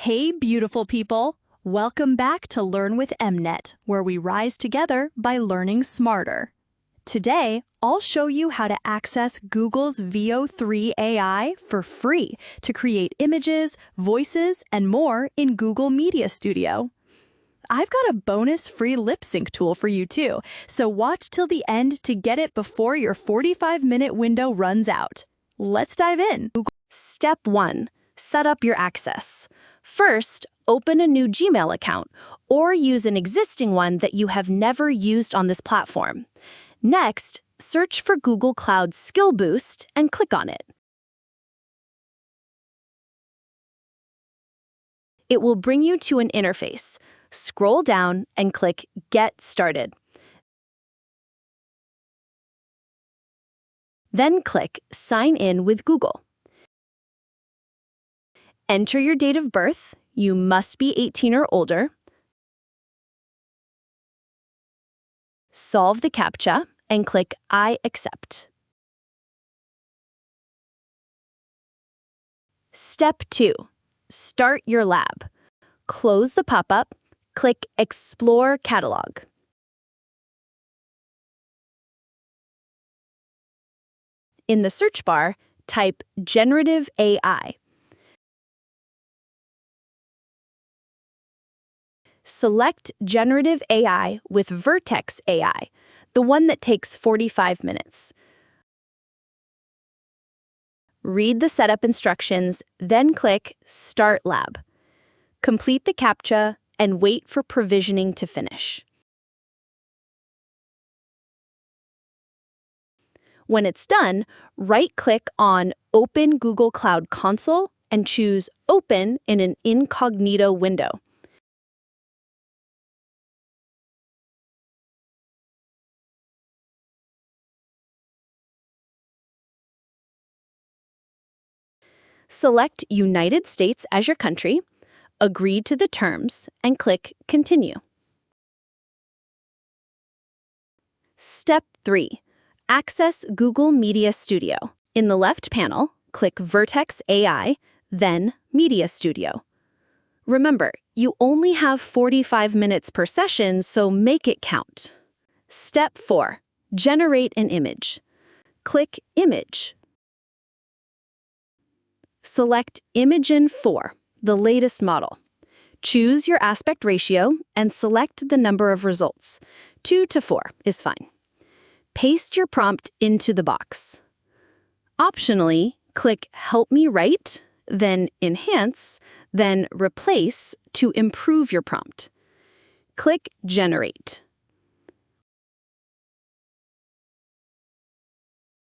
Hey, beautiful people! Welcome back to Learn with Emnet, where we rise together by learning smarter. Today, I'll show you how to access Google's Veo AI for free to create images, voices, and more in Google Media Studio. I've got a bonus free Lipsync tool for you too, so watch till the end to get it before your 45-minute window runs out. Let's dive in. Step 1. Set up your access. First, open a new Gmail account or use an existing one that you have never used on this platform. Next, search for Google Cloud Skill Boost and click on it. It will bring you to an interface. Scroll down and click Get Started. Then click Sign in with Google. Enter your date of birth. You must be 18 or older. Solve the CAPTCHA and click I accept. Step 2. Start your lab. Close the pop-up. Click Explore Catalog. In the search bar, type Generative AI. Select Generative AI with Vertex AI, the one that takes 45 minutes. Read the setup instructions, then click Start Lab. Complete the CAPTCHA and wait for provisioning to finish. When it's done, right-click on Open Google Cloud Console and choose Open in an incognito window. Select United States as your country, agree to the terms, and click Continue. Step 3. Access Google Media Studio. In the left panel, click Vertex AI, then Media Studio. Remember, you only have 45 minutes per session, so make it count. Step 4. Generate an image. Click Image. Select Imagen 4, the latest model. Choose your aspect ratio and select the number of results. 2 to 4 is fine. Paste your prompt into the box. Optionally, click Help Me Write, then Enhance, then Replace to improve your prompt. Click Generate.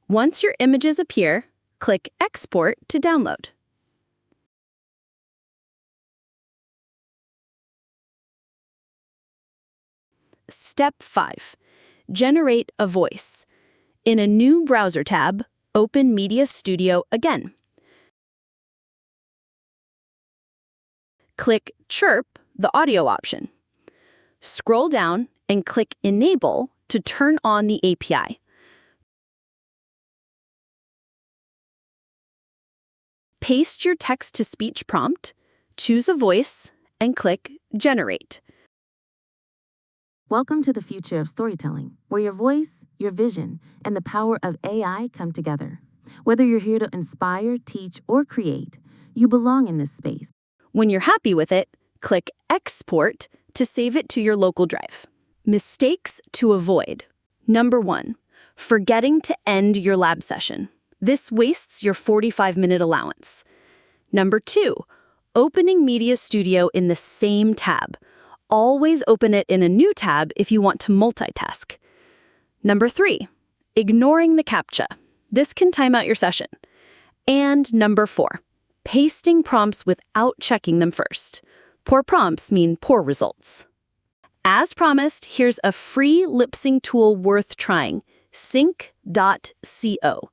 Once your images appear, click Export to download. Step 5. Generate a voice. In a new browser tab, open Media Studio again. Click Chirp, the audio option. Scroll down and click Enable to turn on the API. Paste your text-to-speech prompt, choose a voice, and click Generate. Welcome to the future of storytelling, where your voice, your vision, and the power of AI come together. Whether you're here to inspire, teach, or create, you belong in this space. When you're happy with it, click Export to save it to your local drive. Mistakes to avoid. Number 1. Forgetting to end your lab session. This wastes your 45-minute allowance. Number 2. Opening Media Studio in the same tab. Always open it in a new tab if you want to multitask. Number 3. Ignoring the CAPTCHA. This can time out your session. And number 4. Pasting prompts without checking them first. Poor prompts mean poor results. As promised, here's a free Lipsync tool worth trying, sync.co.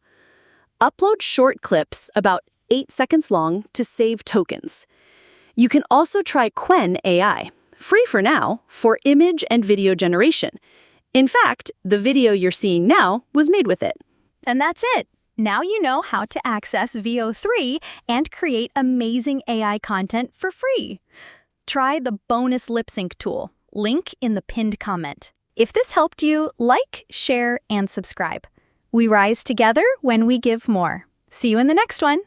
Upload short clips about 8 seconds long to save tokens. You can also try Qwen AI, free for now, for image and video generation. In fact, the video you're seeing now was made with it. And that's it. Now you know how to access Veo 3 and create amazing AI content for free. Try the bonus Lipsync tool, link in the pinned comment. If this helped you, like, share, and subscribe. We rise together when we give more. See you in the next one.